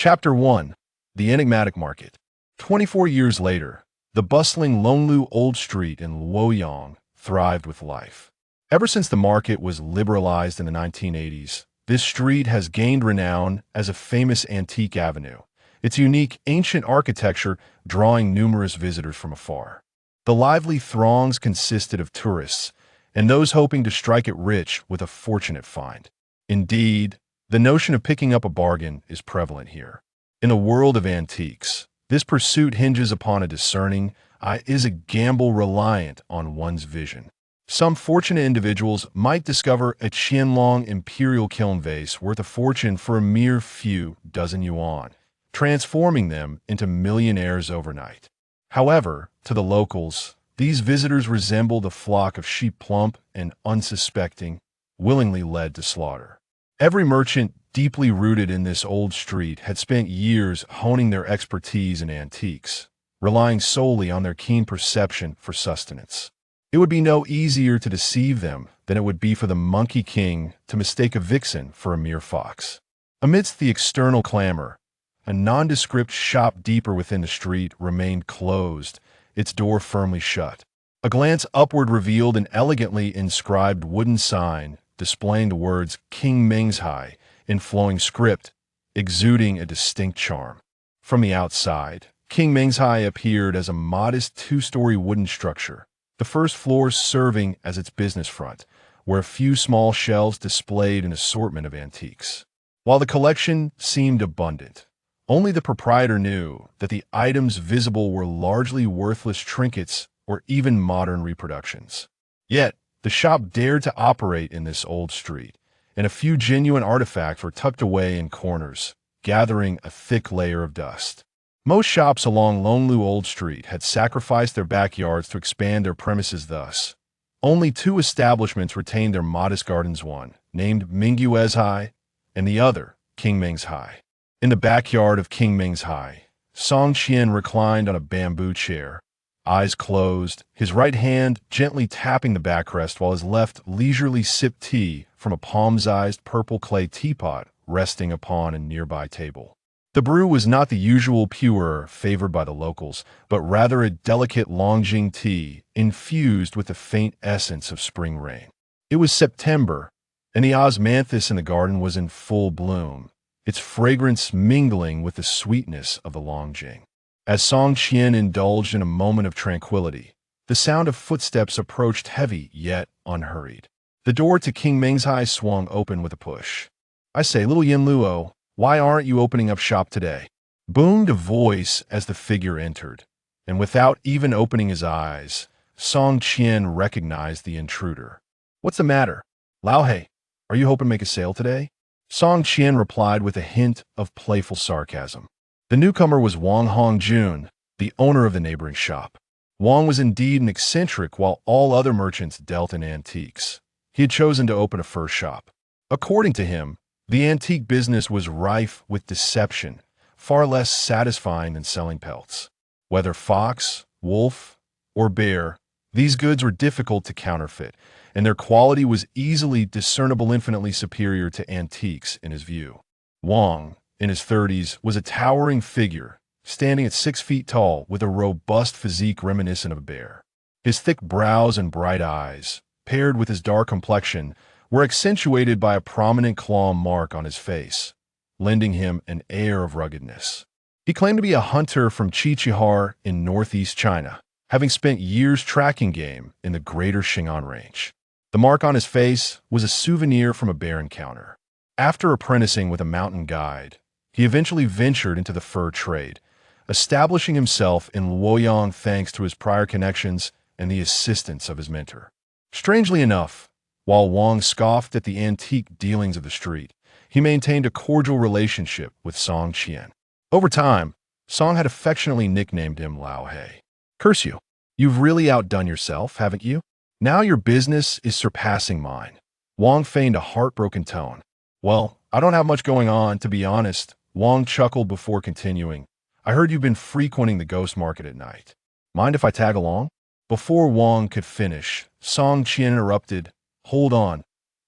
Chapter 1. The Enigmatic Market. 24 years later, the bustling Luolong Old Street in Luoyang thrived with life. Ever since the market was liberalized in the 1980s, this street has gained renown as a famous antique avenue, its unique ancient architecture drawing numerous visitors from afar. The lively throngs consisted of tourists and those hoping to strike it rich with a fortunate find. Indeed, the notion of picking up a bargain is prevalent here. In a world of antiques, this pursuit hinges upon a discerning eye, is a gamble reliant on one's vision. Some fortunate individuals might discover a Qianlong imperial kiln vase worth a fortune for a mere few dozen yuan, transforming them into millionaires overnight. However, to the locals, these visitors resembled a flock of sheep, plump and unsuspecting, willingly led to slaughter. Every merchant deeply rooted in this old street had spent years honing their expertise in antiques, relying solely on their keen perception for sustenance. It would be no easier to deceive them than it would be for the Monkey King to mistake a vixen for a mere fox. Amidst the external clamor, a nondescript shop deeper within the street remained closed, its door firmly shut. A glance upward revealed an elegantly inscribed wooden sign displaying the words Qingmengzhai in flowing script, exuding a distinct charm. From the outside, Qingmengzhai appeared as a modest two-story wooden structure, the first floor serving as its business front, where a few small shelves displayed an assortment of antiques. While the collection seemed abundant, only the proprietor knew that the items visible were largely worthless trinkets or even modern reproductions. Yet, the shop dared to operate in this old street, and a few genuine artifacts were tucked away in corners, gathering a thick layer of dust. Most shops along Luolong Old Street had sacrificed their backyards to expand their premises thus. Only two establishments retained their modest gardens, one named Qingmengzhai and the other Qingmengzhai. In the backyard of Qingmengzhai, Song Qian reclined on a bamboo chair, eyes closed, his right hand gently tapping the backrest while his left leisurely sipped tea from a palm-sized purple clay teapot resting upon a nearby table. The brew was not the usual pu'er favored by the locals, but rather a delicate Longjing tea infused with a faint essence of spring rain. It was September, and the osmanthus in the garden was in full bloom, its fragrance mingling with the sweetness of the Longjing. As Song Qian indulged in a moment of tranquility, the sound of footsteps approached heavy yet unhurried. The door to Qingmengzhai swung open with a push. "I say, little Yin Luo, why aren't you opening up shop today?" boomed a voice as the figure entered, and without even opening his eyes, Song Qian recognized the intruder. "What's the matter? Laohei, are you hoping to make a sale today?" Song Qian replied with a hint of playful sarcasm. The newcomer was Wang Hongjun, the owner of the neighboring shop. Wang was indeed an eccentric while all other merchants dealt in antiques. He had chosen to open a fur shop. According to him, the antique business was rife with deception, far less satisfying than selling pelts. Whether fox, wolf, or bear, these goods were difficult to counterfeit, and their quality was easily discernible, infinitely superior to antiques in his view. Wang, in his 30s, was a towering figure, standing at 6 feet tall with a robust physique reminiscent of a bear. His thick brows and bright eyes, paired with his dark complexion, were accentuated by a prominent claw mark on his face, lending him an air of ruggedness. He claimed to be a hunter from Qichihar in northeast China, having spent years tracking game in the greater Xing'an range. The mark on his face was a souvenir from a bear encounter. After apprenticing with a mountain guide, he eventually ventured into the fur trade, establishing himself in Luoyang thanks to his prior connections and the assistance of his mentor. Strangely enough, while Wang scoffed at the antique dealings of the street, he maintained a cordial relationship with Song Qian. Over time, Song had affectionately nicknamed him Laohei. "Curse you. You've really outdone yourself, haven't you? Now your business is surpassing mine." Wang feigned a heartbroken tone. "Well, I don't have much going on, to be honest." Wang chuckled before continuing. "I heard you've been frequenting the ghost market at night. Mind if I tag along?" Before Wang could finish, Song Qian interrupted. "Hold on.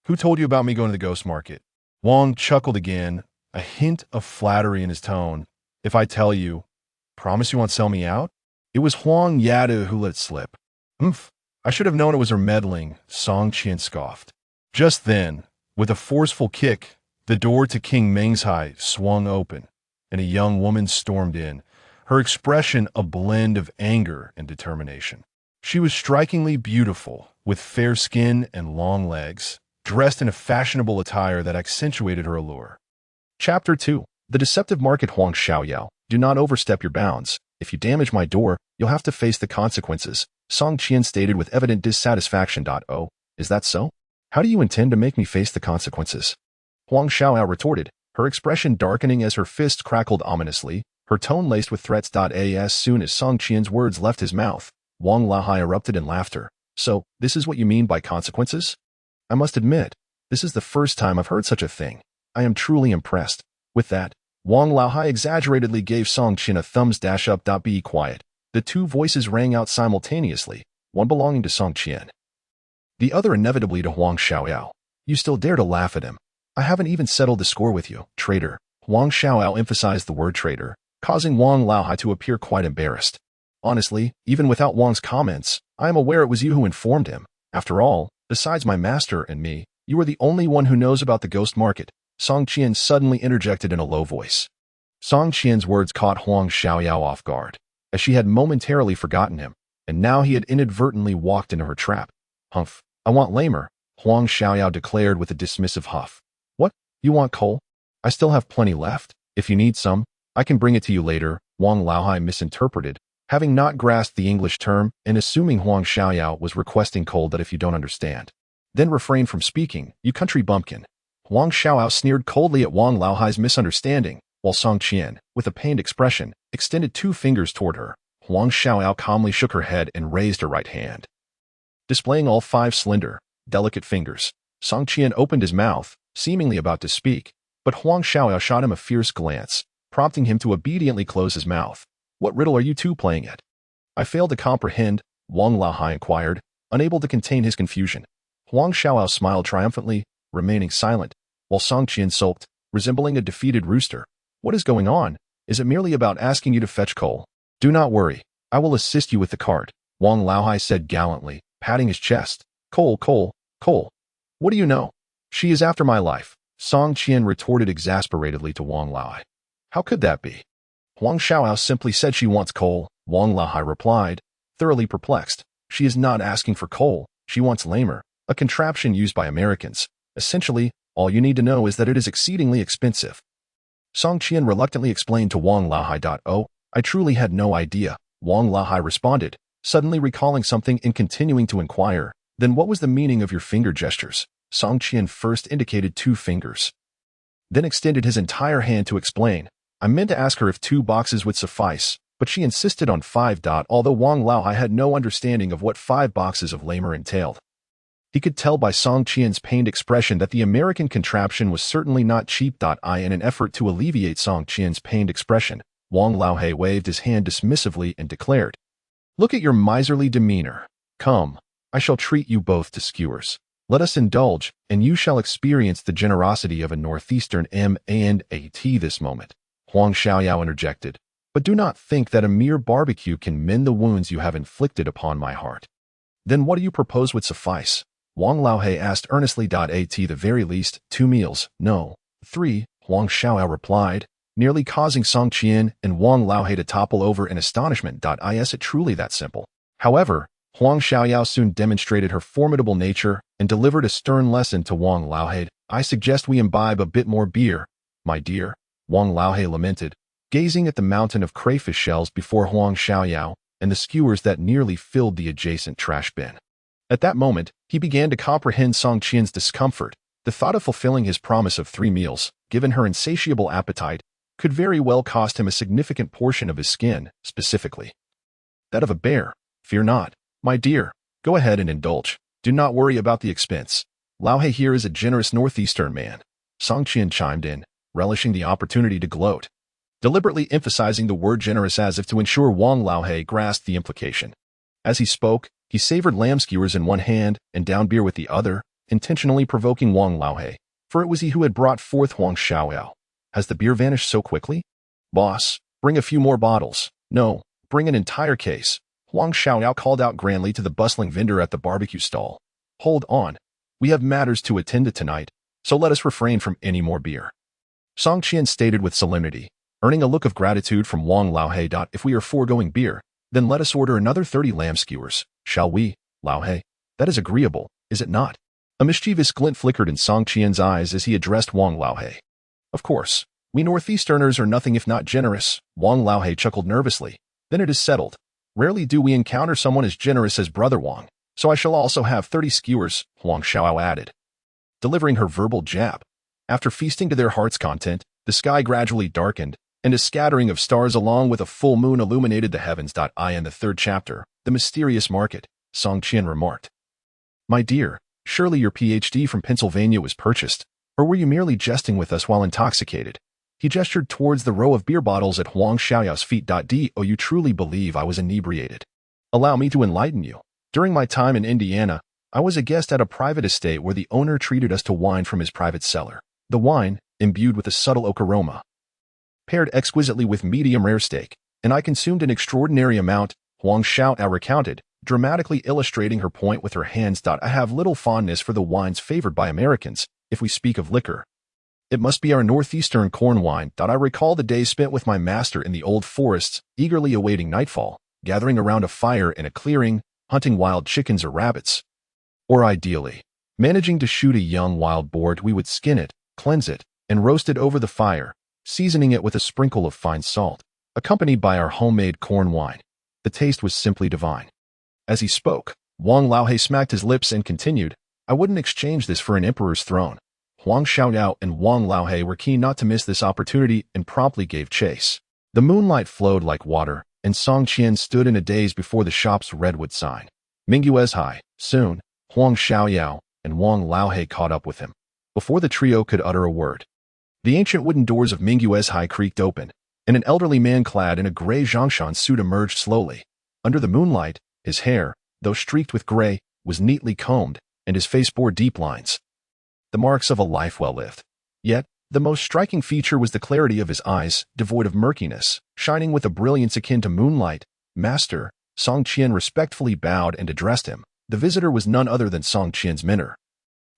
Who told you about me going to the ghost market?" Wang chuckled again, a hint of flattery in his tone. If I tell you, promise you won't sell me out? It was Huang Yatou who let it slip. Humph, I should have known it was her meddling, Song Qian scoffed. Just then, with a forceful kick, the door to Qingmengzhai swung open, and a young woman stormed in, her expression a blend of anger and determination. She was strikingly beautiful, with fair skin and long legs, dressed in a fashionable attire that accentuated her allure. Chapter 2. The Deceptive Market. Huang Xiaoyao, do not overstep your bounds. If you damage my door, you'll have to face the consequences, Song Qian stated with evident dissatisfaction. Oh, is that so? How do you intend to make me face the consequences? Huang Xiaoyao retorted, her expression darkening as her fist crackled ominously, her tone laced with threats. As soon as Song Qian's words left his mouth, Wang Laohei erupted in laughter. So, this is what you mean by consequences? I must admit, this is the first time I've heard such a thing. I am truly impressed. With that, Wang Laohei exaggeratedly gave Song Qian a thumbs up. Be quiet. The two voices rang out simultaneously, one belonging to Song Qian, the other inevitably to Huang Xiaoyao. You still dare to laugh at him? I haven't even settled the score with you, traitor. Huang Xiaoyao emphasized the word traitor, causing Wang Laohei to appear quite embarrassed. Honestly, even without Wang's comments, I am aware it was you who informed him. After all, besides my master and me, you are the only one who knows about the ghost market, Song Qian suddenly interjected in a low voice. Song Qian's words caught Huang Xiaoyao off guard, as she had momentarily forgotten him, and now he had inadvertently walked into her trap. Humph, I want lamer, Huang Xiaoyao declared with a dismissive huff. What, you want coal? I still have plenty left. If you need some, I can bring it to you later, Wang Laohei misinterpreted, having not grasped the English term and assuming Huang Xiaoyao was requesting coal. That if you don't understand, then refrain from speaking, you country bumpkin. Huang Xiaoyao sneered coldly at Wang Laohei's misunderstanding, while Song Qian, with a pained expression, extended 2 fingers toward her. Huang Xiaoyao calmly shook her head and raised her right hand, displaying all 5 slender, delicate fingers. Song Qian opened his mouth, seemingly about to speak, but Huang Xiaoyao shot him a fierce glance, prompting him to obediently close his mouth. What riddle are you two playing at? I fail to comprehend, Wang Laohei inquired, unable to contain his confusion. Huang Xiaoyao smiled triumphantly, remaining silent, while Song Qian sulked, resembling a defeated rooster. What is going on? Is it merely about asking you to fetch coal? Do not worry, I will assist you with the cart, Wang Laohei said gallantly, patting his chest. Coal, coal, coal. What do you know? She is after my life, Song Qian retorted exasperatedly to Wang Laohei. How could that be? Huang Xiaoyao simply said she wants coal, Wang Laohei replied, thoroughly perplexed. She is not asking for coal, she wants lamer, a contraption used by Americans. Essentially, all you need to know is that it is exceedingly expensive. Song Qian reluctantly explained to Wang Laohei. Oh, I truly had no idea, Wang Laohei responded, suddenly recalling something and continuing to inquire. Then what was the meaning of your finger gestures? Song Qian first indicated 2 fingers, then extended his entire hand to explain. I meant to ask her if 2 boxes would suffice, but she insisted on 5. Although Wang Laohei had no understanding of what 5 boxes of lamer entailed, he could tell by Song Qian's pained expression that the American contraption was certainly not cheap. In an effort to alleviate Song Qian's pained expression, Wang Laohei waved his hand dismissively and declared, Look at your miserly demeanor. Come, I shall treat you both to skewers. Let us indulge, and you shall experience the generosity of a northeastern man at this moment, Huang Xiaoyao interjected. But do not think that a mere barbecue can mend the wounds you have inflicted upon my heart. Then what do you propose would suffice? Wang Laohei asked earnestly. At the very least, 2 meals, no, 3, Huang Xiaoyao replied, nearly causing Song Qian and Wang Laohei to topple over in astonishment. Is it truly that simple? However, Huang Xiaoyao soon demonstrated her formidable nature and delivered a stern lesson to Wang Laohei. I suggest we imbibe a bit more beer, my dear, Wang Laohei lamented, gazing at the mountain of crayfish shells before Huang Xiaoyao and the skewers that nearly filled the adjacent trash bin. At that moment, he began to comprehend Song Qian's discomfort. The thought of fulfilling his promise of 3 meals, given her insatiable appetite, could very well cost him a significant portion of his skin, specifically that of a bear. Fear not, my dear. Go ahead and indulge. Do not worry about the expense. Laohei here is a generous northeastern man. Song Qian chimed in, relishing the opportunity to gloat, deliberately emphasizing the word generous as if to ensure Wang Laohei grasped the implication. As he spoke, he savored lamb skewers in one hand and down beer with the other, intentionally provoking Wang Laohei, for it was he who had brought forth Huang Xiaoyao. Has the beer vanished so quickly? Boss, bring a few more bottles. No, bring an entire case. Huang Yatou called out grandly to the bustling vendor at the barbecue stall. Hold on. We have matters to attend to tonight, so let us refrain from any more beer. Song Qian stated with solemnity, earning a look of gratitude from Wang Laohei. If we are foregoing beer, then let us order another 30 lamb skewers, shall we, Laohei? That is agreeable, is it not? A mischievous glint flickered in Song Qian's eyes as he addressed Wang Laohei. Of course, we Northeasterners are nothing if not generous, Wang Laohei chuckled nervously. Then it is settled. Rarely do we encounter someone as generous as Brother Wang, so I shall also have 30 skewers, Huang Yatou added. Delivering her verbal jab. After feasting to their heart's content, the sky gradually darkened, and a scattering of stars along with a full moon illuminated the heavens. In the third chapter, The Mysterious Market, Song Qian remarked. My dear, surely your PhD from Pennsylvania was purchased, or were you merely jesting with us while intoxicated? He gestured towards the row of beer bottles at Huang Yao's feet. Do you truly believe I was inebriated? Allow me to enlighten you. During my time in Indiana, I was a guest at a private estate where the owner treated us to wine from his private cellar. The wine, imbued with a subtle oak aroma, paired exquisitely with medium-rare steak, and I consumed an extraordinary amount, Huang Yatou recounted, dramatically illustrating her point with her hands. I have little fondness for the wines favored by Americans, if we speak of liquor. It must be our northeastern corn wine. I recall the days spent with my master in the old forests, eagerly awaiting nightfall, gathering around a fire in a clearing, hunting wild chickens or rabbits. Or ideally, managing to shoot a young wild boar. We would skin it, cleanse it, and roast it over the fire, seasoning it with a sprinkle of fine salt, accompanied by our homemade corn wine. The taste was simply divine. As he spoke, Wang Laohei smacked his lips and continued, I wouldn't exchange this for an emperor's throne. Huang Yatou and Wang Laohei were keen not to miss this opportunity and promptly gave chase. The moonlight flowed like water, and Song Qian stood in a daze before the shop's redwood sign. Qingmengzhai. Soon, Huang Yatou and Wang Laohei caught up with him. Before the trio could utter a word, the ancient wooden doors of Qingmengzhai creaked open, and an elderly man clad in a gray Zhongshan suit emerged slowly. Under the moonlight, his hair, though streaked with gray, was neatly combed, and his face bore deep lines, the marks of a life well lived. Yet, the most striking feature was the clarity of his eyes, devoid of murkiness, shining with a brilliance akin to moonlight. Master, Song Qian respectfully bowed and addressed him. The visitor was none other than Song Qian's mentor,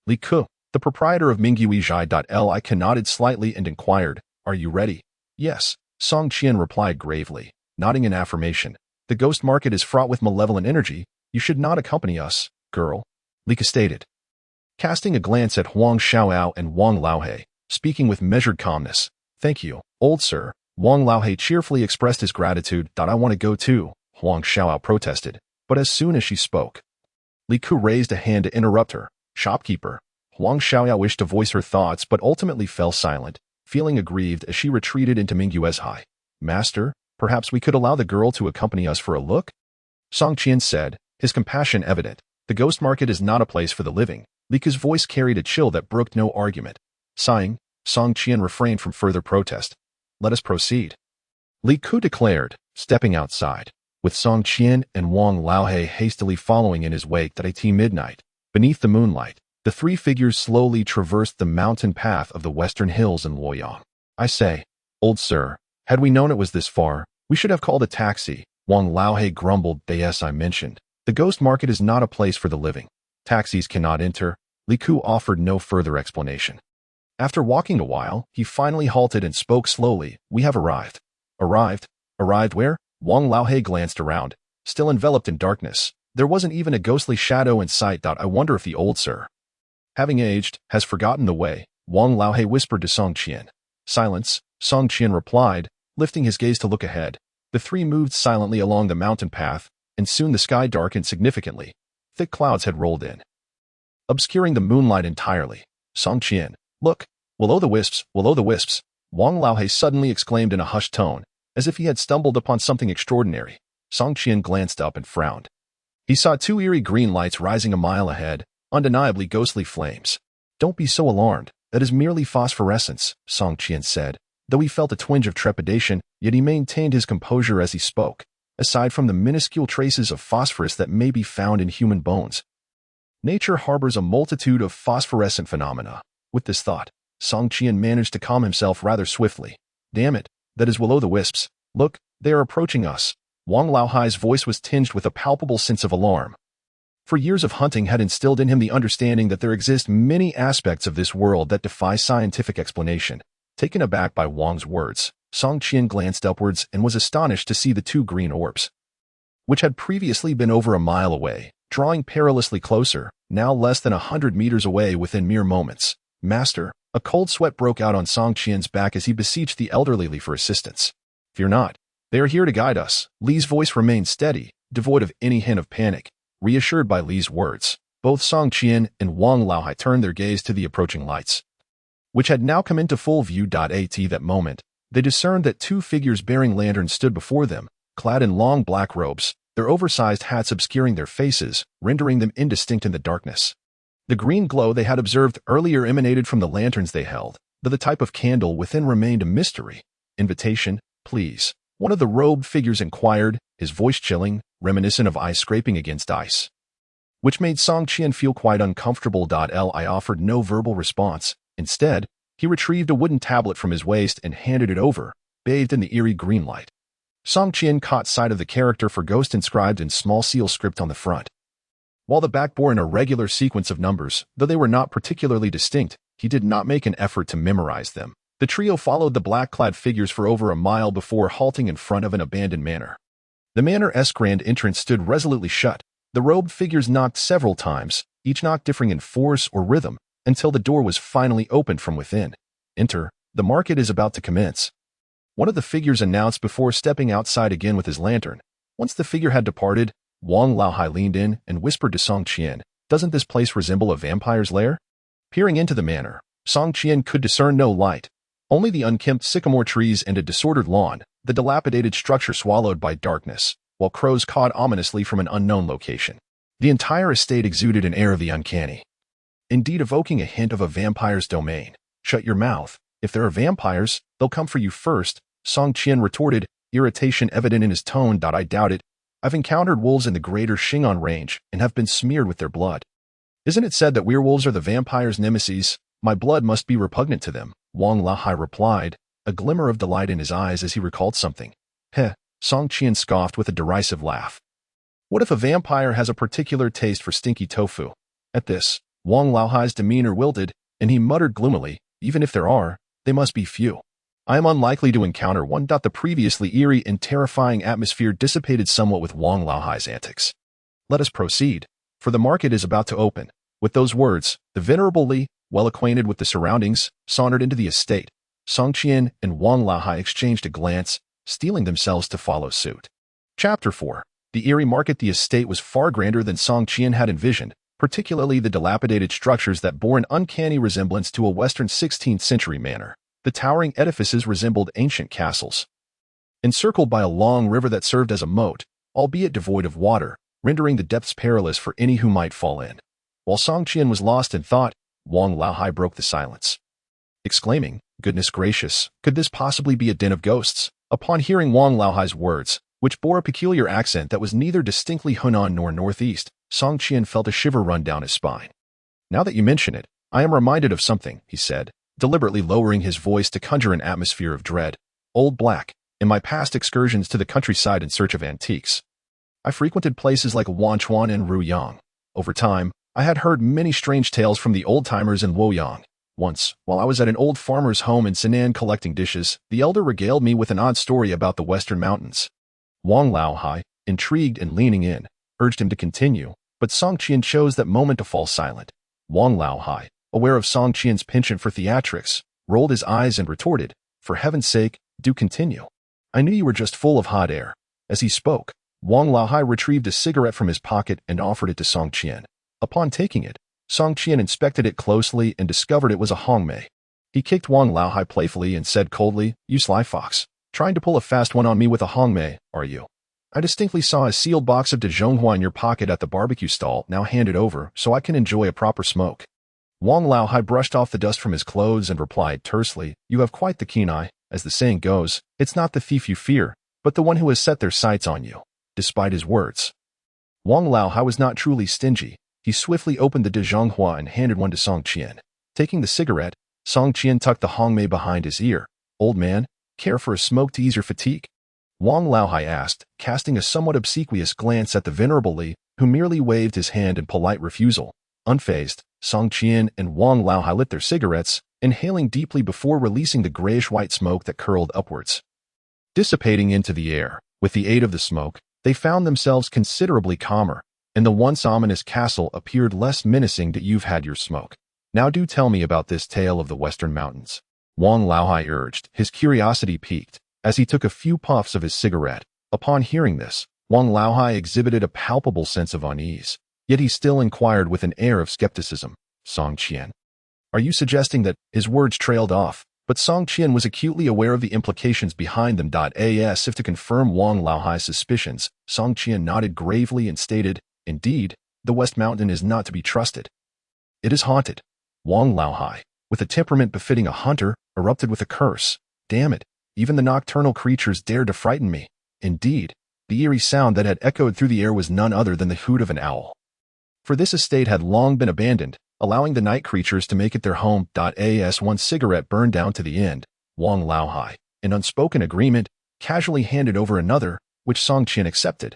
Li Ku, the proprietor of Qingmengzhai. Li Ku nodded slightly and inquired, Are you ready? Yes, Song Qian replied gravely, nodding in affirmation. The ghost market is fraught with malevolent energy. You should not accompany us, girl, Li Ku stated. Casting a glance at Huang Yatou and Wang Laohei, speaking with measured calmness. Thank you, old sir. Wang Laohei cheerfully expressed his gratitude. I want to go too, Huang Yatou protested. But as soon as she spoke, Li Ku raised a hand to interrupt her. Shopkeeper. Huang Yatou wished to voice her thoughts but ultimately fell silent, feeling aggrieved as she retreated into Qingmengzhai. Master, perhaps we could allow the girl to accompany us for a look? Song Qian said, his compassion evident. The ghost market is not a place for the living. Li Ku's voice carried a chill that brooked no argument. Sighing, Song Qian refrained from further protest. Let us proceed, Li Ku declared, stepping outside, with Song Qian and Wang Laohei hastily following in his wake. At midnight, beneath the moonlight, the three figures slowly traversed the mountain path of the western hills in Luoyang. I say, old sir, had we known it was this far, we should have called a taxi, Wang Laohei grumbled. Yes, I mentioned. The ghost market is not a place for the living. Taxis cannot enter. Li Ku offered no further explanation. After walking a while, he finally halted and spoke slowly. We have arrived. Arrived? Arrived where? Wang Laohei glanced around. Still enveloped in darkness, there wasn't even a ghostly shadow in sight. I wonder if the old sir, having aged, has forgotten the way, Wang Laohei whispered to Song Qian. Silence, Song Qian replied, lifting his gaze to look ahead. The three moved silently along the mountain path, and soon the sky darkened significantly. Thick clouds had rolled in, obscuring the moonlight entirely. Song Qian, look, will-o'-the-wisps, will-o'-the-wisps, Wang Laohei suddenly exclaimed in a hushed tone, as if he had stumbled upon something extraordinary. Song Qian glanced up and frowned. He saw two eerie green lights rising a mile ahead, undeniably ghostly flames. Don't be so alarmed, that is merely phosphorescence, Song Qian said, though he felt a twinge of trepidation, yet he maintained his composure as he spoke. Aside from the minuscule traces of phosphorus that may be found in human bones, nature harbors a multitude of phosphorescent phenomena. With this thought, Song Qian managed to calm himself rather swiftly. Damn it, that is will-o'-the-wisps. Look, they are approaching us. Wang Laohei's voice was tinged with a palpable sense of alarm. For years of hunting had instilled in him the understanding that there exist many aspects of this world that defy scientific explanation. Taken aback by Wang's words, Song Qian glanced upwards and was astonished to see the two green orbs, which had previously been over a mile away, drawing perilously closer, now less than 100 meters away within mere moments. Master, a cold sweat broke out on Song Qian's back as he beseeched the elderly Li for assistance. Fear not. They are here to guide us. Li's voice remained steady, devoid of any hint of panic. Reassured by Li's words, both Song Qian and Wang Laohei turned their gaze to the approaching lights, which had now come into full view. At that moment, they discerned that two figures bearing lanterns stood before them, clad in long black robes, their oversized hats obscuring their faces, rendering them indistinct in the darkness. The green glow they had observed earlier emanated from the lanterns they held, though the type of candle within remained a mystery. Invitation, please. One of the robed figures inquired, his voice chilling, reminiscent of ice scraping against ice, which made Song Qian feel quite uncomfortable. Li offered no verbal response. Instead, he retrieved a wooden tablet from his waist and handed it over, bathed in the eerie green light. Song Qian caught sight of the character for ghost inscribed in small seal script on the front. While the back bore an irregular sequence of numbers, though they were not particularly distinct, he did not make an effort to memorize them. The trio followed the black-clad figures for over a mile before halting in front of an abandoned manor. The manor's grand entrance stood resolutely shut. The robed figures knocked several times, each knock differing in force or rhythm, until the door was finally opened from within. Enter, the market is about to commence. One of the figures announced before stepping outside again with his lantern. Once the figure had departed, Wang Laohei leaned in and whispered to Song Qian, "Doesn't this place resemble a vampire's lair?" Peering into the manor, Song Qian could discern no light. Only the unkempt sycamore trees and a disordered lawn, the dilapidated structure swallowed by darkness, while crows cawed ominously from an unknown location. The entire estate exuded an air of the uncanny, indeed evoking a hint of a vampire's domain. Shut your mouth. If there are vampires, they'll come for you first, Song Qian retorted, irritation evident in his tone. I doubt it. I've encountered wolves in the greater Qing'an range and have been smeared with their blood. Isn't it said that werewolves are the vampire's nemesis? My blood must be repugnant to them, Wang Laohei replied, a glimmer of delight in his eyes as he recalled something. Heh, Song Qian scoffed with a derisive laugh. What if a vampire has a particular taste for stinky tofu? At this, Wang Laohei's demeanor wilted, and he muttered gloomily, even if there are, they must be few. I am unlikely to encounter one. The previously eerie and terrifying atmosphere dissipated somewhat with Wang Laohei's antics. Let us proceed, for the market is about to open. With those words, the venerable Li, well acquainted with the surroundings, sauntered into the estate. Song Qian and Wang Laohei exchanged a glance, steeling themselves to follow suit. Chapter 4. The eerie market. The estate was far grander than Song Qian had envisioned, particularly the dilapidated structures that bore an uncanny resemblance to a Western 16th century manor. The towering edifices resembled ancient castles, encircled by a long river that served as a moat, albeit devoid of water, rendering the depths perilous for any who might fall in. While Song Qian was lost in thought, Wang Laohei broke the silence, exclaiming, "Goodness gracious, could this possibly be a den of ghosts?" Upon hearing Wang Laohei's words, which bore a peculiar accent that was neither distinctly Hunan nor northeast, Song Qian felt a shiver run down his spine. "Now that you mention it, I am reminded of something," he said, deliberately lowering his voice to conjure an atmosphere of dread. "Old Black, in my past excursions to the countryside in search of antiques, I frequented places like Wanchuan and Luoyang. Over time, I had heard many strange tales from the old-timers in Luoyang. Once, while I was at an old farmer's home in Sinan collecting dishes, the elder regaled me with an odd story about the western mountains." Wang Laohei, intrigued and leaning in, urged him to continue, but Song Qian chose that moment to fall silent. Wang Laohei, aware of Song Qian's penchant for theatrics, rolled his eyes and retorted, "For heaven's sake, do continue. I knew you were just full of hot air." As he spoke, Wang Laohei retrieved a cigarette from his pocket and offered it to Song Qian. Upon taking it, Song Qian inspected it closely and discovered it was a hongmei. He kicked Wang Laohei playfully and said coldly, "You sly fox, trying to pull a fast one on me with a hongmei, are you? I distinctly saw a sealed box of Dijonghua in your pocket at the barbecue stall. Now hand it over so I can enjoy a proper smoke." Wang Laohei brushed off the dust from his clothes and replied tersely, "You have quite the keen eye. As the saying goes, it's not the thief you fear, but the one who has set their sights on you." Despite his words, Wang Laohei was not truly stingy. He swiftly opened the Dijonghua and handed one to Song Qian. Taking the cigarette, Song Qian tucked the hongmei behind his ear. Old man, care for a smoke to ease your fatigue? Wang Laohei asked, casting a somewhat obsequious glance at the venerable Li, who merely waved his hand in polite refusal. Unfazed, Song Qian and Wang Laohei lit their cigarettes, inhaling deeply before releasing the grayish-white smoke that curled upwards. Dissipating into the air, with the aid of the smoke, they found themselves considerably calmer, and the once ominous castle appeared less menacing that you've had your smoke. Now do tell me about this tale of the Western Mountains. Wang Laohei urged, his curiosity piqued, as he took a few puffs of his cigarette. Upon hearing this, Wang Laohei exhibited a palpable sense of unease, yet he still inquired with an air of skepticism, Song Qian. Are you suggesting that? His words trailed off, but Song Qian was acutely aware of the implications behind them. As if to confirm Wang Laohei's suspicions, Song Qian nodded gravely and stated, indeed, the West Mountain is not to be trusted. It is haunted. Wang Laohei, with a temperament befitting a hunter, erupted with a curse. Damn it, even the nocturnal creatures dared to frighten me. Indeed, the eerie sound that had echoed through the air was none other than the hoot of an owl. For this estate had long been abandoned, allowing the night creatures to make it their home. As one cigarette burned down to the end, Wang Laohei, in unspoken agreement, casually handed over another, which Song Qian accepted,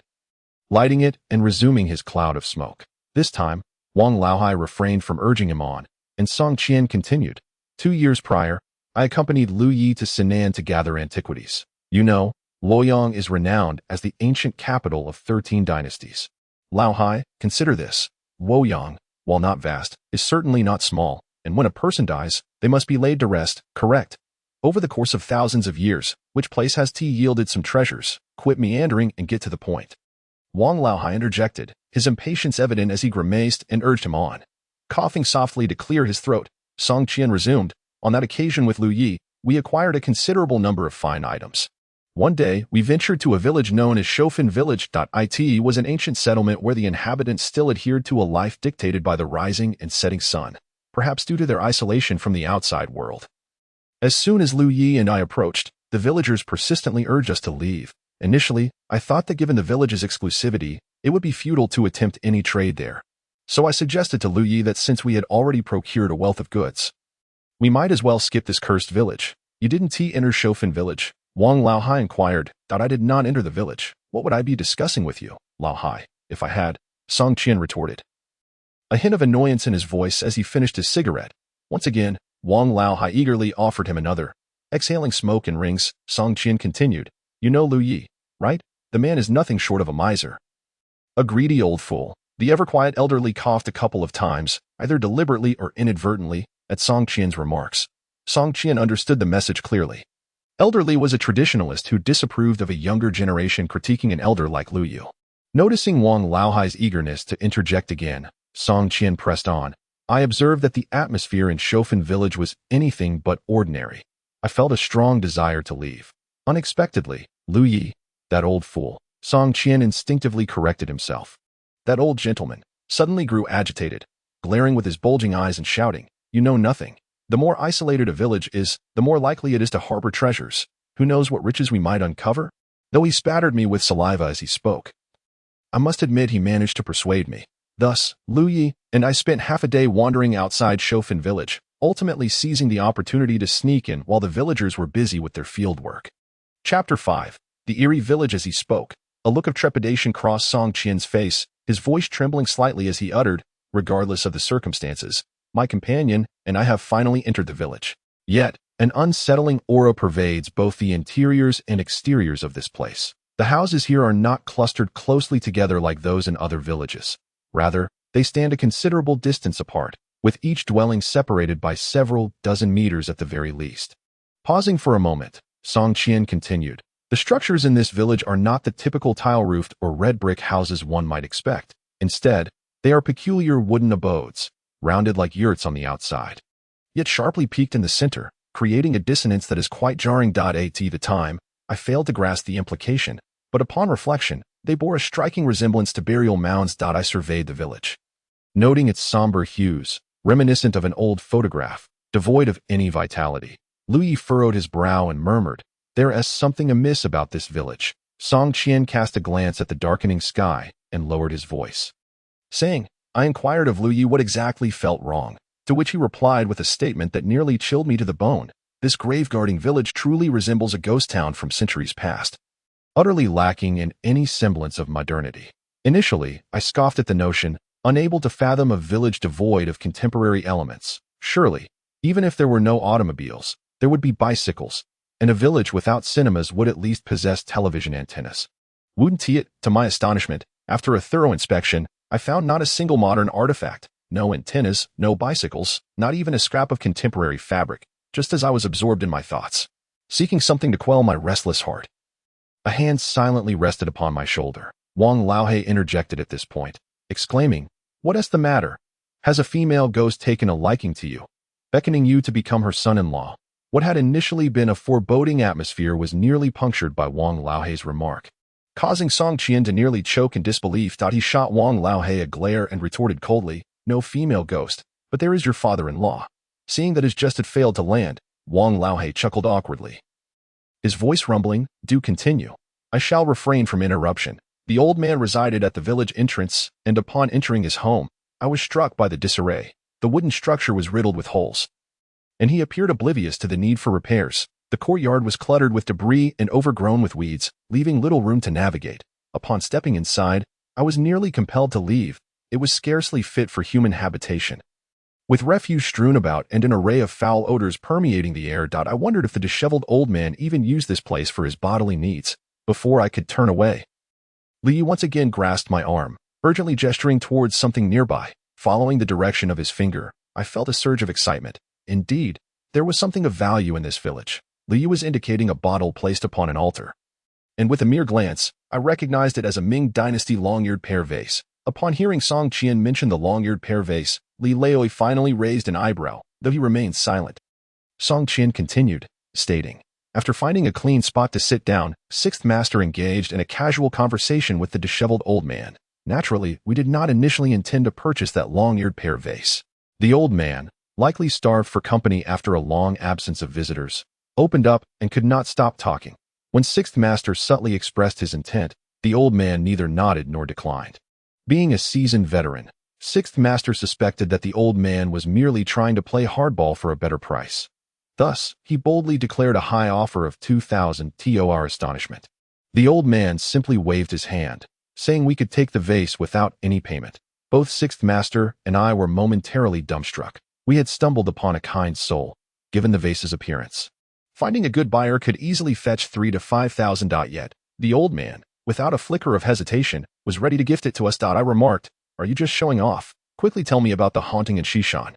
lighting it and resuming his cloud of smoke. This time, Wang Laohei refrained from urging him on, and Song Qian continued. 2 years prior, I accompanied Lu Yi to Sinan to gather antiquities. You know, Luoyang is renowned as the ancient capital of 13 dynasties. Laohei, consider this. Luoyang, while not vast, is certainly not small, and when a person dies, they must be laid to rest, correct? Over the course of thousands of years, which place has yielded some treasures? Quit meandering and get to the point. Wang Laohei interjected, his impatience evident as he grimaced and urged him on. Coughing softly to clear his throat, Song Qian resumed, on that occasion with Lu Yi, we acquired a considerable number of fine items. One day, we ventured to a village known as Shofin Village. It was an ancient settlement where the inhabitants still adhered to a life dictated by the rising and setting sun, perhaps due to their isolation from the outside world. As soon as Lu Yi and I approached, the villagers persistently urged us to leave. Initially, I thought that given the village's exclusivity, it would be futile to attempt any trade there. So I suggested to Lu Yi that since we had already procured a wealth of goods, we might as well skip this cursed village. You didn't enter Shofin Village? Wang Laohei inquired. I did not enter the village. What would I be discussing with you, Laohei, if I had? Song Qian retorted, a hint of annoyance in his voice as he finished his cigarette. Once again, Wang Laohei eagerly offered him another. Exhaling smoke in rings, Song Qian continued, you know Lu Yi, right? The man is nothing short of a miser. A greedy old fool. The ever-quiet elderly coughed a couple of times, either deliberately or inadvertently, at Song Qian's remarks. Song Qian understood the message clearly. Elderly was a traditionalist who disapproved of a younger generation critiquing an elder like Lu Yu. Noticing Wang Laohei's eagerness to interject again, Song Qian pressed on. I observed that the atmosphere in Shofin Village was anything but ordinary. I felt a strong desire to leave. Unexpectedly, Lu Yi, that old fool, Song Qian instinctively corrected himself. That old gentleman suddenly grew agitated, glaring with his bulging eyes and shouting, you know nothing. The more isolated a village is, the more likely it is to harbor treasures. Who knows what riches we might uncover? Though he spattered me with saliva as he spoke. I must admit he managed to persuade me. Thus, Lu Yi and I spent half a day wandering outside Shofin Village, ultimately seizing the opportunity to sneak in while the villagers were busy with their field work. Chapter 5. The eerie village. As he spoke, a look of trepidation crossed Song Qian's face, his voice trembling slightly as he uttered, regardless of the circumstances, my companion and I have finally entered the village. Yet, an unsettling aura pervades both the interiors and exteriors of this place. The houses here are not clustered closely together like those in other villages. Rather, they stand a considerable distance apart, with each dwelling separated by several dozen meters at the very least. Pausing for a moment, Song Qian continued, the structures in this village are not the typical tile-roofed or red brick houses one might expect. Instead, they are peculiar wooden abodes, rounded like yurts on the outside, yet sharply peaked in the center, creating a dissonance that is quite jarring. At the time, I failed to grasp the implication, but upon reflection, they bore a striking resemblance to burial mounds. I surveyed the village, noting its somber hues, reminiscent of an old photograph, devoid of any vitality. Lu Yi furrowed his brow and murmured, there is something amiss about this village. Song Qian cast a glance at the darkening sky and lowered his voice, saying, I inquired of Lu Yi what exactly felt wrong. To which he replied with a statement that nearly chilled me to the bone. This grave-guarding village truly resembles a ghost town from centuries past, utterly lacking in any semblance of modernity. Initially, I scoffed at the notion, unable to fathom a village devoid of contemporary elements. Surely, even if there were no automobiles, there would be bicycles, and a village without cinemas would at least possess television antennas. Wouldn't it? To my astonishment, after a thorough inspection, I found not a single modern artifact, no antennas, no bicycles, not even a scrap of contemporary fabric, just as I was absorbed in my thoughts, seeking something to quell my restless heart. A hand silently rested upon my shoulder. Wang Laohei interjected at this point, exclaiming, "What is the matter? Has a female ghost taken a liking to you, beckoning you to become her son-in-law?" What had initially been a foreboding atmosphere was nearly punctured by Wang Laohei's remark, causing Song Qian to nearly choke in disbelief. He shot Wang Laohei a glare and retorted coldly, "No female ghost, but there is your father-in-law." Seeing that his jest had failed to land, Wang Laohei chuckled awkwardly, his voice rumbling, "Do continue. I shall refrain from interruption." The old man resided at the village entrance, and upon entering his home, I was struck by the disarray. The wooden structure was riddled with holes, and he appeared oblivious to the need for repairs. The courtyard was cluttered with debris and overgrown with weeds, leaving little room to navigate. Upon stepping inside, I was nearly compelled to leave. It was scarcely fit for human habitation, with refuse strewn about and an array of foul odors permeating the air. I wondered if the disheveled old man even used this place for his bodily needs. Before I could turn away, Li once again grasped my arm, urgently gesturing towards something nearby. Following the direction of his finger, I felt a surge of excitement. Indeed, there was something of value in this village. Li was indicating a bottle placed upon an altar, and with a mere glance, I recognized it as a Ming Dynasty long-eared pear vase. Upon hearing Song Qian mention the long-eared pear vase, Li Laohei finally raised an eyebrow, though he remained silent. Song Qian continued, stating, "After finding a clean spot to sit down, Sixth Master engaged in a casual conversation with the disheveled old man. Naturally, we did not initially intend to purchase that long-eared pear vase." The old man, likely starved for company after a long absence of visitors, opened up and could not stop talking. When Sixth Master subtly expressed his intent, the old man neither nodded nor declined. Being a seasoned veteran, Sixth Master suspected that the old man was merely trying to play hardball for a better price. Thus, he boldly declared a high offer of 2,000 to our astonishment. The old man simply waved his hand, saying we could take the vase without any payment. Both Sixth Master and I were momentarily dumbstruck. We had stumbled upon a kind soul, given the vase's appearance. Finding a good buyer could easily fetch 3,000 to 5,000. Yet, the old man, without a flicker of hesitation, was ready to gift it to us. I remarked, "Are you just showing off? Quickly tell me about the haunting in Xishan."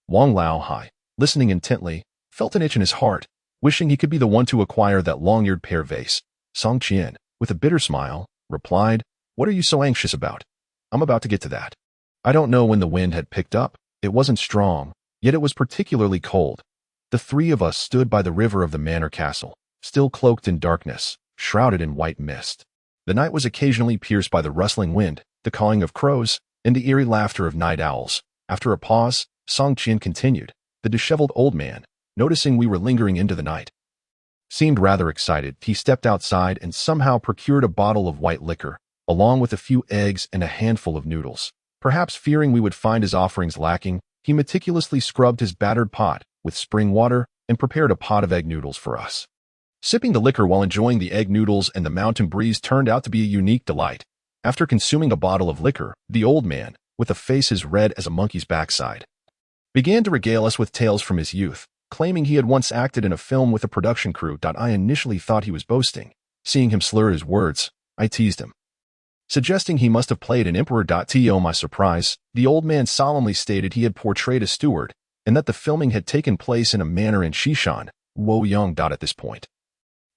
Wang Laohei, listening intently, felt an itch in his heart, wishing he could be the one to acquire that long-eared pear vase. Song Qian, with a bitter smile, replied, "What are you so anxious about? I'm about to get to that." I don't know when the wind had picked up. It wasn't strong, yet it was particularly cold. The three of us stood by the river of the manor castle, still cloaked in darkness, shrouded in white mist. The night was occasionally pierced by the rustling wind, the cawing of crows, and the eerie laughter of night owls. After a pause, Song Qian continued. The disheveled old man, noticing we were lingering into the night, seemed rather excited. He stepped outside and somehow procured a bottle of white liquor, along with a few eggs and a handful of noodles. Perhaps fearing we would find his offerings lacking, he meticulously scrubbed his battered pot with spring water and prepared a pot of egg noodles for us. Sipping the liquor while enjoying the egg noodles and the mountain breeze turned out to be a unique delight. After consuming a bottle of liquor, the old man, with a face as red as a monkey's backside, began to regale us with tales from his youth, claiming he had once acted in a film with a production crew. I initially thought he was boasting. Seeing him slur his words, I teased him, suggesting he must have played an emperor. To my surprise, the old man solemnly stated he had portrayed a steward, and that the filming had taken place in a manor in Xishan, Luoyang. At this point,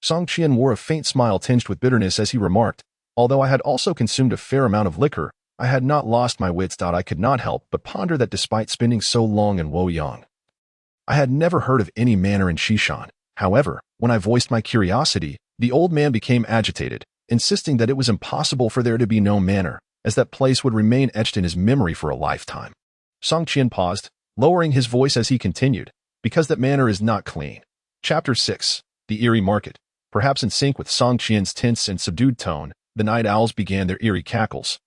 Song Qian wore a faint smile tinged with bitterness as he remarked, "Although I had also consumed a fair amount of liquor, I had not lost my wits. I could not help but ponder that despite spending so long in Luoyang, I had never heard of any manor in Xishan. However, when I voiced my curiosity, the old man became agitated, insisting that it was impossible for there to be no manor, as that place would remain etched in his memory for a lifetime." Song Qian paused, lowering his voice as he continued, "Because that manor is not clean." Chapter 6. The Eerie Market. Perhaps in sync with Song Qian's tense and subdued tone, the night owls began their eerie cackles,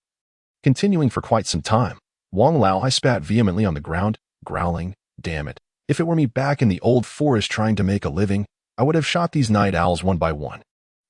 continuing for quite some time. Wang Laohei spat vehemently on the ground, growling, "Damn it. If it were me back in the old forest trying to make a living, I would have shot these night owls one by one."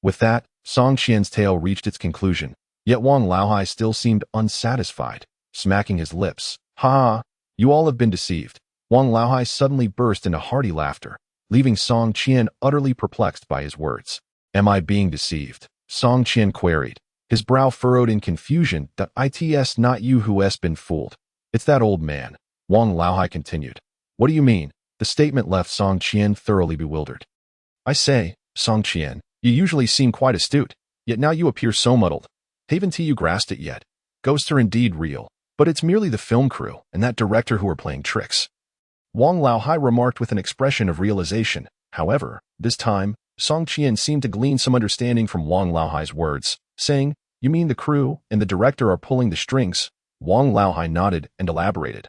With that, Song Qian's tale reached its conclusion, yet Wang Laohei still seemed unsatisfied, smacking his lips. "Ha! You all have been deceived." Wang Laohei suddenly burst into hearty laughter, leaving Song Qian utterly perplexed by his words. "Am I being deceived?" Song Qian queried, his brow furrowed in confusion. "It's not you who has been fooled. It's that old man," Wang Laohei continued. "What do you mean?" The statement left Song Qian thoroughly bewildered. "I say, Song Qian, you usually seem quite astute, yet now you appear so muddled. Haven't you grasped it yet? Ghosts are indeed real, but it's merely the film crew and that director who are playing tricks." Wang Laohei remarked with an expression of realization. However, this time, Song Qian seemed to glean some understanding from Wang Laohei's words, saying, "You mean the crew and the director are pulling the strings?" Wang Laohei nodded and elaborated.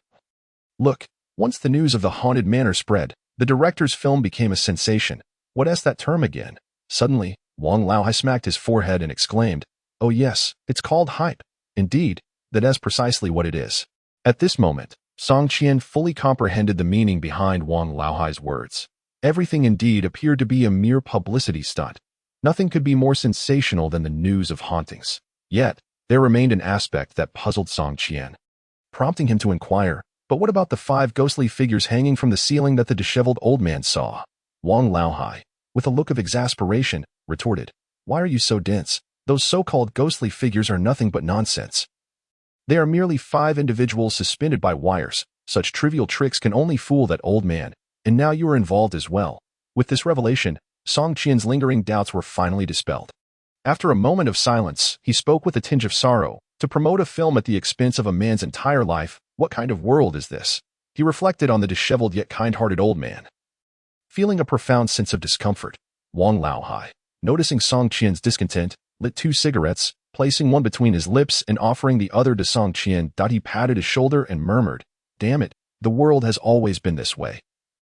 "Look, once the news of the haunted manor spread, the director's film became a sensation. What is that term again?" Suddenly, Wang Laohei smacked his forehead and exclaimed, "Oh yes, it's called hype. Indeed, that is precisely what it is." At this moment, Song Qian fully comprehended the meaning behind Wang Laohei's words. Everything indeed appeared to be a mere publicity stunt. Nothing could be more sensational than the news of hauntings. Yet, there remained an aspect that puzzled Song Qian, prompting him to inquire, "But what about the 5 ghostly figures hanging from the ceiling that the disheveled old man saw?" Wang Laohei, with a look of exasperation, retorted, "Why are you so dense? Those so-called ghostly figures are nothing but nonsense. They are merely 5 individuals suspended by wires. Such trivial tricks can only fool that old man, and now you are involved as well." With this revelation, Song Qian's lingering doubts were finally dispelled. After a moment of silence, he spoke with a tinge of sorrow. "To promote a film at the expense of a man's entire life, what kind of world is this?" He reflected on the disheveled yet kind-hearted old man. Feeling a profound sense of discomfort, Wang Laohei, noticing Song Qian's discontent, lit 2 cigarettes, placing one between his lips and offering the other to Song Qian. He patted his shoulder and murmured, "Damn it, the world has always been this way.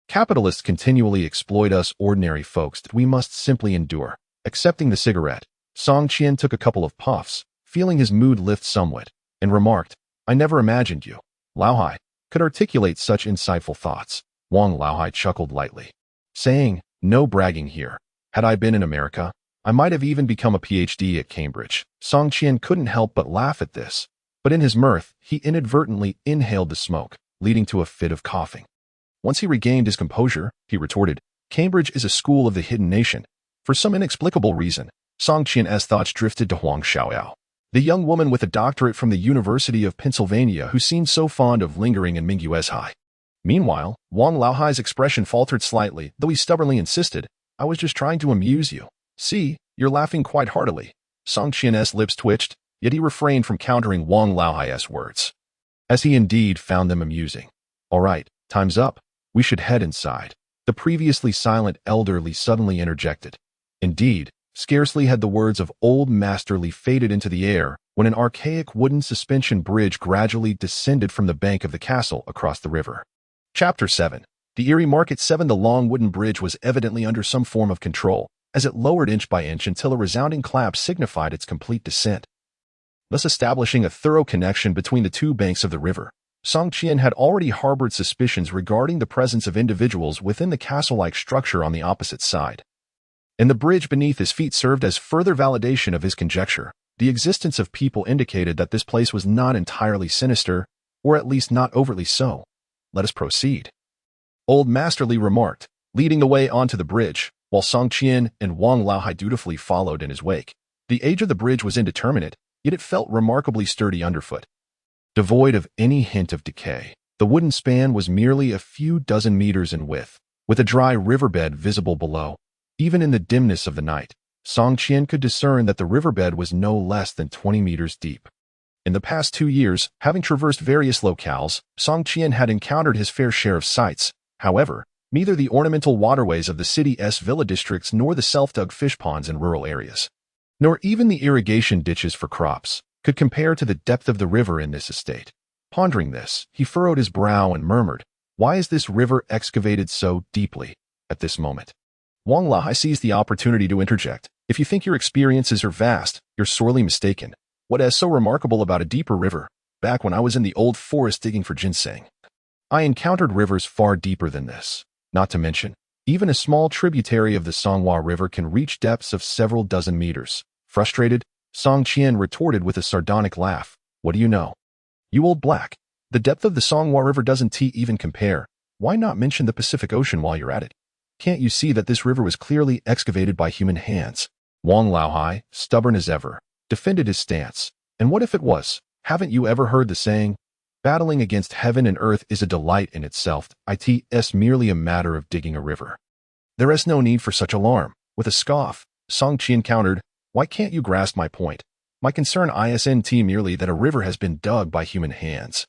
Capitalists continually exploit us ordinary folks that we must simply endure." Accepting the cigarette, Song Qian took a couple of puffs, feeling his mood lift somewhat, and remarked, "I never imagined you, Laohei, could articulate such insightful thoughts." Wang Laohei chuckled lightly, saying, "No bragging here. Had I been in America, I might have even become a PhD at Cambridge." Song Qian couldn't help but laugh at this, but in his mirth, he inadvertently inhaled the smoke, leading to a fit of coughing. Once he regained his composure, he retorted, "Cambridge is a school of the hidden nation." For some inexplicable reason, Song Qian's thoughts drifted to Huang Xiaoyao, the young woman with a doctorate from the University of Pennsylvania who seemed so fond of lingering in Qingmengzhai. Meanwhile, Wang Laohei's expression faltered slightly, though he stubbornly insisted, "I was just trying to amuse you. See, you're laughing quite heartily." Song Qian's lips twitched, yet he refrained from countering Wang Laohei's words, as he indeed found them amusing. "All right, time's up. We should head inside." The previously silent elderly suddenly interjected. Indeed, scarcely had the words of old Masterly faded into the air when an archaic wooden suspension bridge gradually descended from the bank of the castle across the river. Chapter 7. The Eerie Market 7. The long wooden bridge was evidently under some form of control, as it lowered inch by inch until a resounding clap signified its complete descent, thus establishing a thorough connection between the 2 banks of the river. Song Qian had already harbored suspicions regarding the presence of individuals within the castle-like structure on the opposite side, and the bridge beneath his feet served as further validation of his conjecture. The existence of people indicated that this place was not entirely sinister, or at least not overtly so. "Let us proceed," Old Masterly remarked, leading the way onto the bridge, while Song Qian and Wang Laohei dutifully followed in his wake. The age of the bridge was indeterminate, yet it felt remarkably sturdy underfoot, devoid of any hint of decay. The wooden span was merely a few dozen meters in width, with a dry riverbed visible below. Even in the dimness of the night, Song Qian could discern that the riverbed was no less than 20 meters deep. In the past 2 years, having traversed various locales, Song Qian had encountered his fair share of sights. However, neither the ornamental waterways of the city's villa districts nor the self-dug fish ponds in rural areas, nor even the irrigation ditches for crops, could compare to the depth of the river in this estate. Pondering this, he furrowed his brow and murmured, "Why is this river excavated so deeply?" At this moment, Wang Laohei seized the opportunity to interject, "If you think your experiences are vast, you're sorely mistaken. What is so remarkable about a deeper river? Back when I was in the old forest digging for ginseng, I encountered rivers far deeper than this. Not to mention, even a small tributary of the Songhua River can reach depths of several dozen meters. Frustrated, Song Qian retorted with a sardonic laugh. What do you know? You old black. The depth of the Songhua River doesn't even compare. Why not mention the Pacific Ocean while you're at it? Can't you see that this river was clearly excavated by human hands? Wang Laohei, stubborn as ever, defended his stance. And what if it was? Haven't you ever heard the saying, battling against heaven and earth is a delight in itself, it's merely a matter of digging a river. There is no need for such alarm. With a scoff, Song Qian countered, why can't you grasp my point? My concern isn't merely that a river has been dug by human hands.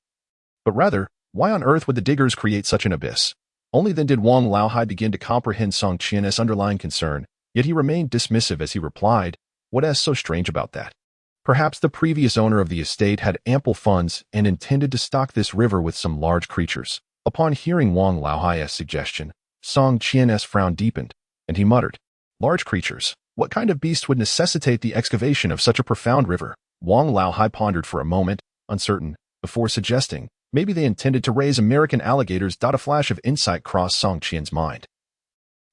But rather, why on earth would the diggers create such an abyss? Only then did Wang Laohei begin to comprehend Song Qian's underlying concern, yet he remained dismissive as he replied, what is so strange about that? Perhaps the previous owner of the estate had ample funds and intended to stock this river with some large creatures. Upon hearing Wang Laohei's suggestion, Song Qian's frown deepened, and he muttered, large creatures? What kind of beast would necessitate the excavation of such a profound river? Wang Laohei pondered for a moment, uncertain, before suggesting, maybe they intended to raise American alligators. A flash of insight crossed Song Qian's mind.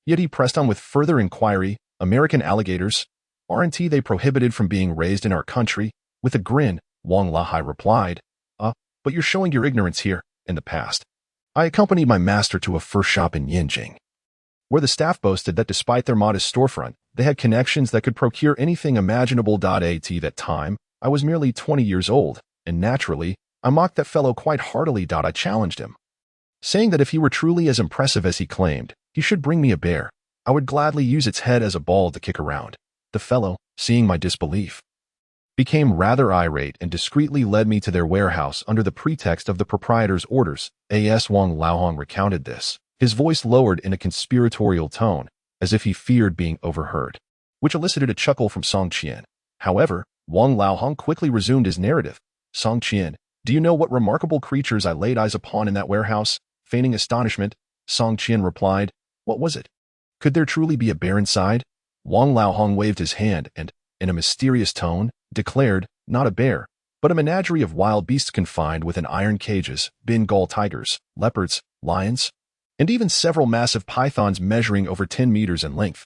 Yet he pressed on with further inquiry, American alligators? Aren't they prohibited from being raised in our country? With a grin, Wang Laohei replied, but you're showing your ignorance here. In the past, I accompanied my master to a fur shop in Yanjing, where the staff boasted that despite their modest storefront, they had connections that could procure anything imaginable. At that time, I was merely 20 years old, and naturally, I mocked that fellow quite heartily. I challenged him, saying that if he were truly as impressive as he claimed, he should bring me a bear. I would gladly use its head as a ball to kick around. The fellow, seeing my disbelief, became rather irate and discreetly led me to their warehouse under the pretext of the proprietor's orders. As Wang Laohei recounted this, his voice lowered in a conspiratorial tone, as if he feared being overheard, which elicited a chuckle from Song Qian. However, Wang Laohei quickly resumed his narrative. Song Qian, do you know what remarkable creatures I laid eyes upon in that warehouse? Feigning astonishment, Song Qian replied, what was it? Could there truly be a bear inside? Wang Laohei waved his hand and, in a mysterious tone, declared, not a bear, but a menagerie of wild beasts confined within iron cages, Bengal tigers, leopards, lions, and even several massive pythons measuring over 10 meters in length,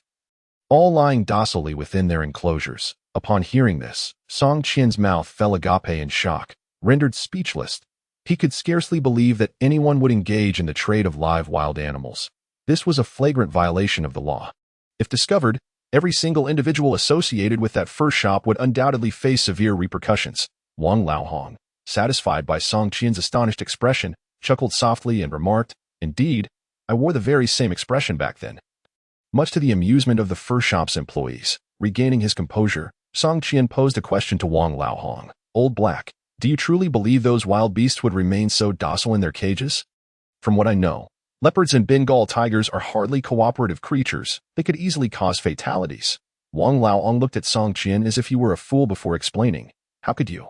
all lying docilely within their enclosures. Upon hearing this, Song Qian's mouth fell agape in shock, rendered speechless. He could scarcely believe that anyone would engage in the trade of live wild animals. This was a flagrant violation of the law. If discovered, every single individual associated with that fur shop would undoubtedly face severe repercussions. Wang Laohei, satisfied by Song Qian's astonished expression, chuckled softly and remarked, indeed, I wore the very same expression back then. Much to the amusement of the fur shop's employees, regaining his composure, Song Qian posed a question to Wang Laohei. Old black, do you truly believe those wild beasts would remain so docile in their cages? From what I know, leopards and Bengal tigers are hardly cooperative creatures. They could easily cause fatalities. Wang Laohei looked at Song Qian as if he were a fool before explaining. How could you,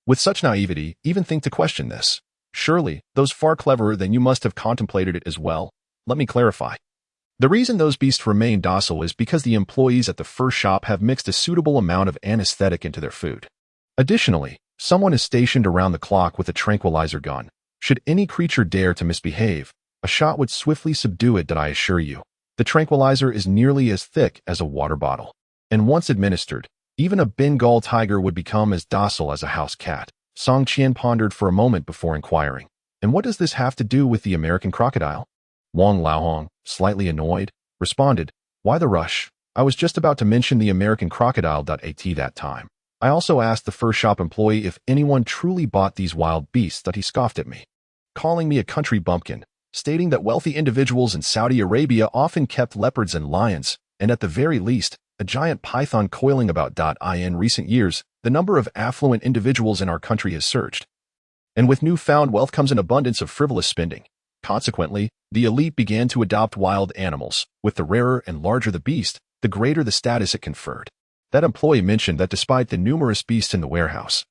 with such naivety, even think to question this? Surely, those far cleverer than you must have contemplated it as well. Let me clarify. The reason those beasts remain docile is because the employees at the fur shop have mixed a suitable amount of anesthetic into their food. Additionally, someone is stationed around the clock with a tranquilizer gun. Should any creature dare to misbehave, a shot would swiftly subdue it. I assure you, the tranquilizer is nearly as thick as a water bottle, and once administered, even a Bengal tiger would become as docile as a house cat. Song Qian pondered for a moment before inquiring, and what does this have to do with the American crocodile? Wang Laohei, slightly annoyed, responded, why the rush? I was just about to mention the American crocodile. At that time, I also asked the fur shop employee if anyone truly bought these wild beasts. He scoffed at me, calling me a country bumpkin, stating that wealthy individuals in Saudi Arabia often kept leopards and lions, and at the very least, a giant python coiling about. In recent years, the number of affluent individuals in our country has surged, and with newfound wealth comes an abundance of frivolous spending. Consequently, the elite began to adopt wild animals. With the rarer and larger the beast, the greater the status it conferred. That employee mentioned that despite the numerous beasts in the warehouse,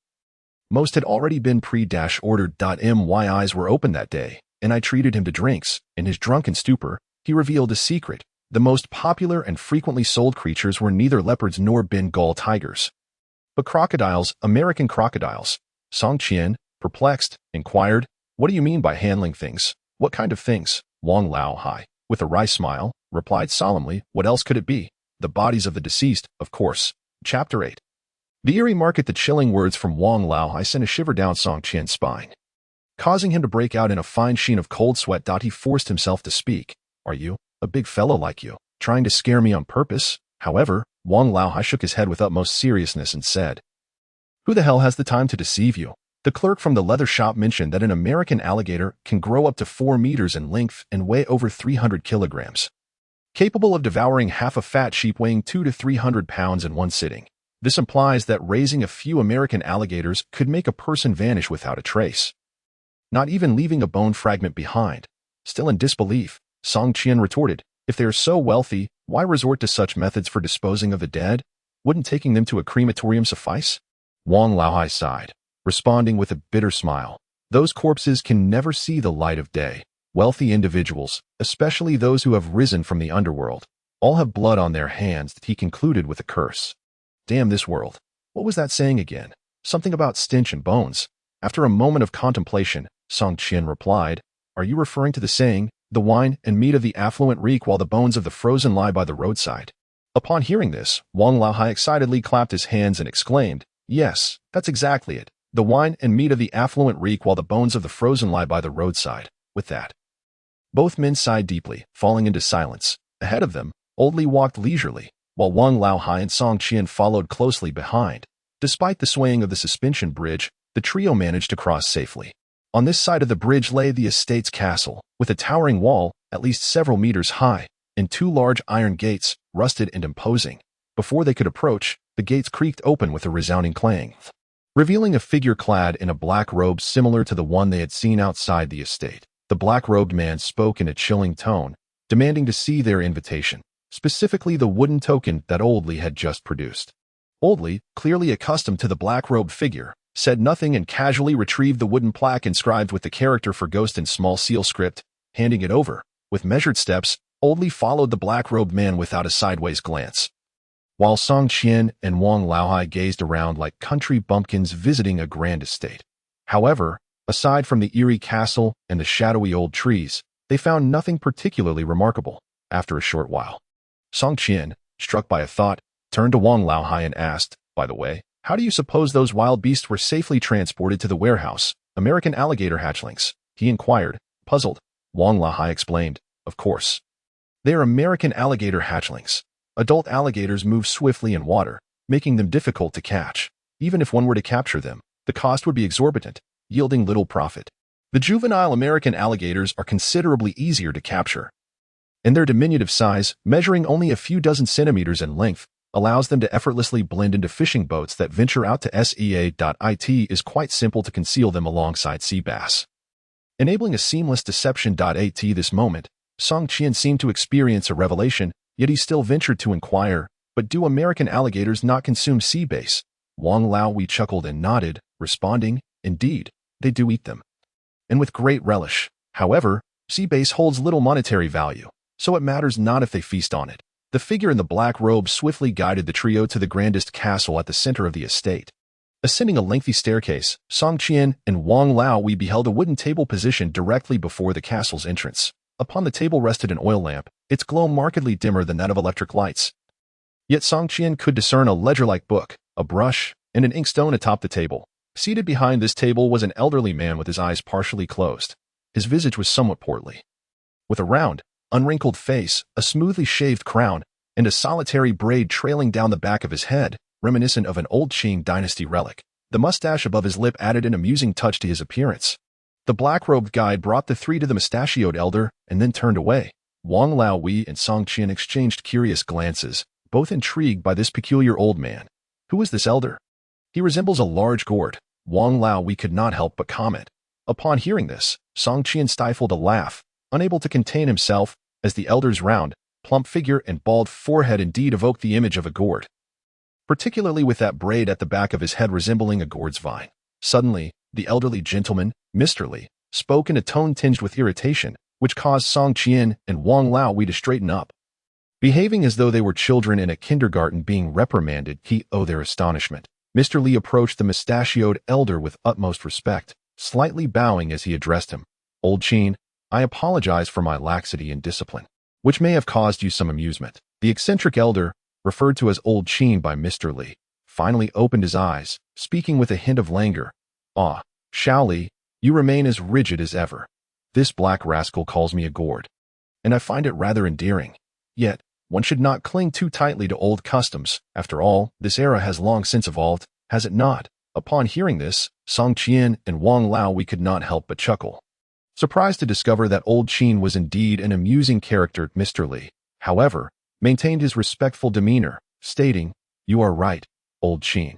most had already been pre-ordered. My eyes were open that day, and I treated him to drinks. In his drunken stupor, he revealed a secret. The most popular and frequently sold creatures were neither leopards nor Bengal tigers, but crocodiles, American crocodiles. Song Qian, perplexed, inquired, What do you mean by handling things? What kind of things? Wang Laohei, with a wry smile, replied solemnly, what else could it be? The bodies of the deceased, of course. Chapter 8. The eerie market, the chilling words from Wang Laohei sent a shiver down Song Qian's spine, causing him to break out in a fine sheen of cold sweat. He forced himself to speak. Are you, a big fellow like you, trying to scare me on purpose? However, Wang Laohei shook his head with utmost seriousness and said, who the hell has the time to deceive you? The clerk from the leather shop mentioned that an American alligator can grow up to 4 meters in length and weigh over 300 kilograms, capable of devouring half a fat sheep weighing 200 to 300 pounds in one sitting. This implies that raising a few American alligators could make a person vanish without a trace, not even leaving a bone fragment behind. Still in disbelief, Song Qian retorted, if they are so wealthy, why resort to such methods for disposing of the dead? Wouldn't taking them to a crematorium suffice? Wang Laohei sighed, responding with a bitter smile. Those corpses can never see the light of day. Wealthy individuals, especially those who have risen from the underworld, all have blood on their hands, he concluded with a curse. Damn this world. What was that saying again? Something about stench and bones. After a moment of contemplation, Song Qian replied, are you referring to the saying, the wine and meat of the affluent reek while the bones of the frozen lie by the roadside? Upon hearing this, Wang Laohei excitedly clapped his hands and exclaimed, yes, that's exactly it. The wine and meat of the affluent reek while the bones of the frozen lie by the roadside. With that, both men sighed deeply, falling into silence. Ahead of them, Old Li walked leisurely, while Wang Laohei and Song Qian followed closely behind. Despite the swaying of the suspension bridge, the trio managed to cross safely. On this side of the bridge lay the estate's castle, with a towering wall, at least several meters high, and 2 large iron gates, rusted and imposing. Before they could approach, the gates creaked open with a resounding clang, revealing a figure clad in a black robe similar to the one they had seen outside the estate. The black-robed man spoke in a chilling tone, demanding to see their invitation, specifically the wooden token that Old Li had just produced. Old Li, clearly accustomed to the black-robed figure, said nothing and casually retrieved the wooden plaque inscribed with the character for ghost in small seal script, handing it over. With measured steps, Old Li followed the black-robed man without a sideways glance, while Song Qian and Wang Laohei gazed around like country bumpkins visiting a grand estate. However, aside from the eerie castle and the shadowy old trees, they found nothing particularly remarkable. After a short while, Song Qian, struck by a thought, turned to Wang Laohei and asked, by the way, how do you suppose those wild beasts were safely transported to the warehouse? American alligator hatchlings, he inquired, puzzled. Wang Laohei explained, of course. They are American alligator hatchlings. Adult alligators move swiftly in water, making them difficult to catch. Even if one were to capture them, the cost would be exorbitant, yielding little profit. The juvenile American alligators are considerably easier to capture, and their diminutive size, measuring only a few dozen centimeters in length, allows them to effortlessly blend into fishing boats that venture out to sea. It is quite simple to conceal them alongside sea bass, enabling a seamless deception. At this moment, Song Qian seemed to experience a revelation, yet he still ventured to inquire, but do American alligators not consume sea bass? Wang Laohei chuckled and nodded, responding, indeed, they do eat them, and with great relish. However, sea bass holds little monetary value, so it matters not if they feast on it. The figure in the black robe swiftly guided the trio to the grandest castle at the center of the estate. Ascending a lengthy staircase, Song Qian and Wang Laohei beheld a wooden table positioned directly before the castle's entrance. Upon the table rested an oil lamp, its glow markedly dimmer than that of electric lights. Yet Song Qian could discern a ledger-like book, a brush, and an inkstone atop the table. Seated behind this table was an elderly man with his eyes partially closed. His visage was somewhat portly, with a round, unwrinkled face, a smoothly shaved crown, and a solitary braid trailing down the back of his head, reminiscent of an old Qing dynasty relic. The mustache above his lip added an amusing touch to his appearance. The black-robed guide brought the 3 to the mustachioed elder and then turned away. Wang Laohei and Song Qian exchanged curious glances, both intrigued by this peculiar old man. Who is this elder? He resembles a large gourd. Wang Laohei could not help but comment. Upon hearing this, Song Qian stifled a laugh, unable to contain himself, as the elder's round, plump figure and bald forehead indeed evoked the image of a gourd, particularly with that braid at the back of his head resembling a gourd's vine. Suddenly, the elderly gentleman, Mr. Li, spoke in a tone tinged with irritation, which caused Song Qian and Wang Laohei to straighten up. Behaving as though they were children in a kindergarten being reprimanded, their astonishment. Mr. Li approached the mustachioed elder with utmost respect, slightly bowing as he addressed him. Old Qin, I apologize for my laxity in discipline, which may have caused you some amusement. The eccentric elder, referred to as Old Qin by Mr. Li, finally opened his eyes, speaking with a hint of languor. Ah, Xiao Li, you remain as rigid as ever. This black rascal calls me a gourd, and I find it rather endearing. Yet, one should not cling too tightly to old customs. After all, this era has long since evolved, has it not? Upon hearing this, Song Qian and Wang Laohei could not help but chuckle, surprised to discover that Old Qin was indeed an amusing character. Mr. Li, however, maintained his respectful demeanor, stating, "You are right, Old Qin."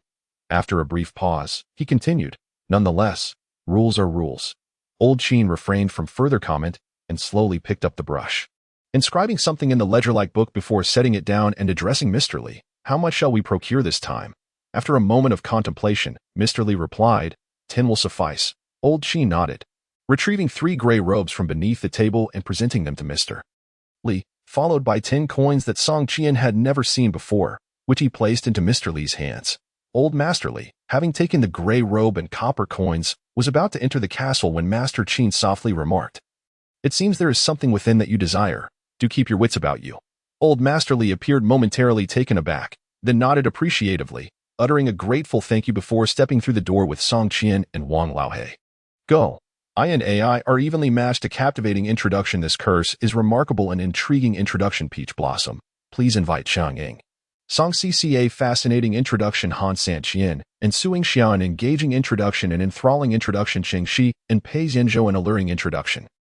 After a brief pause, he continued, "Nonetheless, rules are rules." Old Qin refrained from further comment and slowly picked up the brush, inscribing something in the ledger-like book before setting it down and addressing Mr. Li. "How much shall we procure this time?" After a moment of contemplation, Mr. Li replied, "10 will suffice." Old Qin nodded, retrieving 3 gray robes from beneath the table and presenting them to Mr. Li, followed by 10 coins that Song Qian had never seen before, which he placed into Mr. Li's hands. Old Master Li, having taken the gray robe and copper coins, was about to enter the castle when Master Qin softly remarked, "It seems there is something within that you desire. Do keep your wits about you." Old Master Li appeared momentarily taken aback, then nodded appreciatively, uttering a grateful thank you before stepping through the door with Song Qian and Wang Laohei. Go. I and AI are evenly matched. A captivating introduction. This curse is remarkable and intriguing introduction. Peach Blossom. Please invite Chang'ing. Song CCA. Fascinating introduction. Han San Qian. Ensuing Xian. Engaging introduction and enthralling introduction. Cheng Shi and Pei Zhenzhou. An alluring introduction.